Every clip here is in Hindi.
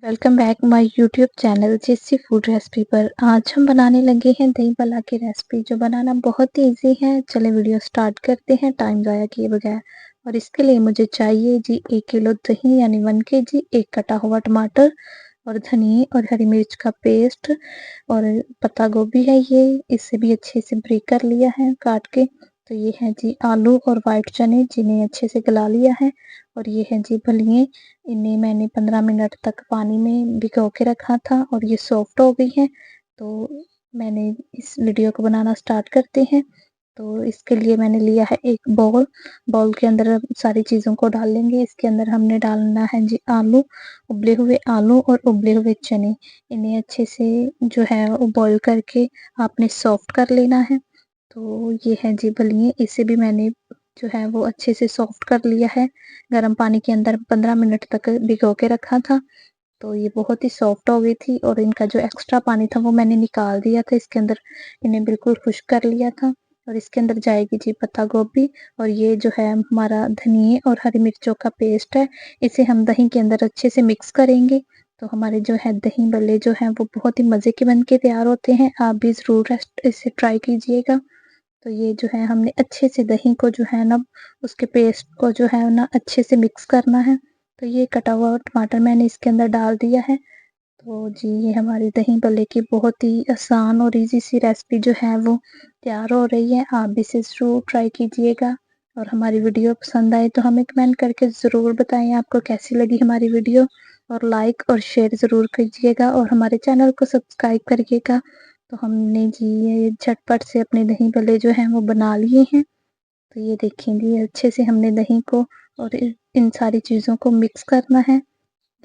Welcome back my YouTube channel JC food recipe पर। आज हम बनाने लगे हैं दही भल्ला की रेसिपी, जो बनाना बहुत ही इजी है। चले वीडियो स्टार्ट करते हैं टाइम ज़ाया किए बगैर। और इसके लिए मुझे चाहिए जी 1 किलो दही यानी 1 केजी, एक कटा हुआ टमाटर और धनिया और हरी मिर्च का पेस्ट और पत्ता गोभी है ये, इसे भी अच्छे से ब्रेक कर लिया है काट के। तो ये है जी आलू और वाइट चने, जिन्हें अच्छे से गला लिया है। और ये है जी फलियां, इन्हें मैंने 15 मिनट तक पानी में भिगो के रखा था और ये सॉफ्ट हो गई हैं। तो मैंने इस वीडियो को बनाना स्टार्ट करते हैं। तो इसके लिए मैंने लिया है एक बाउल के अंदर सारी चीज़ों को डाल लेंगे। इसके अंदर हमने डालना है जी आलू, उबले हुए आलू और उबले हुए चने। इन्हें अच्छे से जो है वो बॉईल करके आपने सॉफ्ट कर लेना है। तो ये है जी फलियां, इसे भी मैंने जो है वो अच्छे से सॉफ्ट कर लिया है। गर्म पानी के अंदर 15 मिनट तक भिगो के रखा था। तो ये बहुत ही सॉफ्ट हो गई थी और इनका जो एक्स्ट्रा पानी था वो मैंने निकाल दिया था। इसके अंदर इन्हें बिल्कुल खुश्क कर लिया था। और इसके अंदर जाएगी जी पत्ता गोभी, और ये जो है हमारा धनिया और हरी मिर्चों का पेस्ट है। इसे हम दही के अंदर अच्छे से मिक्स करेंगे। तो हमारे जो है दही भल्ले जो हैं वो बहुत ही मज़े के बन के तैयार होते हैं। आप भी ज़रूर इसे ट्राई कीजिएगा। तो ये जो है हमने अच्छे से दही को जो है ना, उसके पेस्ट को जो है ना अच्छे से मिक्स करना है। तो ये कटा हुआ टमाटर मैंने इसके अंदर डाल दिया है। तो जी ये हमारी दही भल्ले की बहुत ही आसान और इजी सी रेसिपी जो है वो तैयार हो रही है। आप भी इसे ज़रूर ट्राई कीजिएगा। और हमारी वीडियो पसंद आए तो हमें कमेंट करके ज़रूर बताएं आपको कैसी लगी हमारी वीडियो। और लाइक और शेयर ज़रूर कीजिएगा और हमारे चैनल को सब्सक्राइब करिएगा। तो हमने जी ये झटपट से अपने दही भल्ले जो हैं वो बना लिए हैं। तो ये देखेंगे अच्छे से हमने दही को और इन सारी चीज़ों को मिक्स करना है।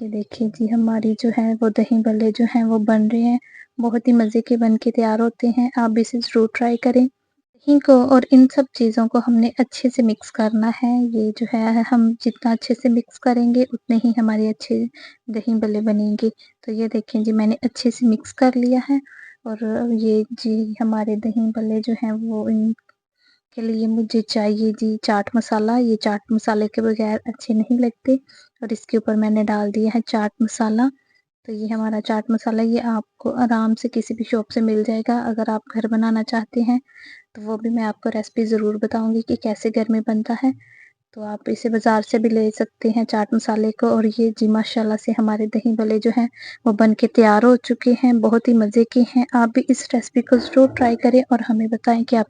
ये देखिए जी हमारी जो है वो दही भल्ले जो हैं वो बन रहे हैं। बहुत ही मज़े के बन के तैयार होते हैं। आप भी इसे ज़रूर ट्राई करें। दही को और इन सब चीज़ों को हमने अच्छे से मिक्स करना है। ये जो है हम जितना अच्छे से मिक्स करेंगे उतने ही हमारे अच्छे दही भल्ले बनेंगे। तो ये देखें जी मैंने अच्छे से मिक्स कर लिया है। और ये जी हमारे दही भल्ले जो हैं वो के लिए मुझे चाहिए जी चाट मसाला। ये चाट मसाले के बगैर अच्छे नहीं लगते। और इसके ऊपर मैंने डाल दिया है चाट मसाला। तो ये हमारा चाट मसाला, ये आपको आराम से किसी भी शॉप से मिल जाएगा। अगर आप घर बनाना चाहते हैं तो वो भी मैं आपको रेसिपी ज़रूर बताऊंगी कि कैसे घर में बनता है। तो आप इसे बाज़ार से भी ले सकते हैं चाट मसाले को। और ये जी माशाल्लाह से हमारे दही भल्ले जो हैं वो बन के तैयार हो चुके हैं। बहुत ही मज़े के हैं। आप भी इस रेसिपी को ज़रूर ट्राई करें और हमें बताएं कि आप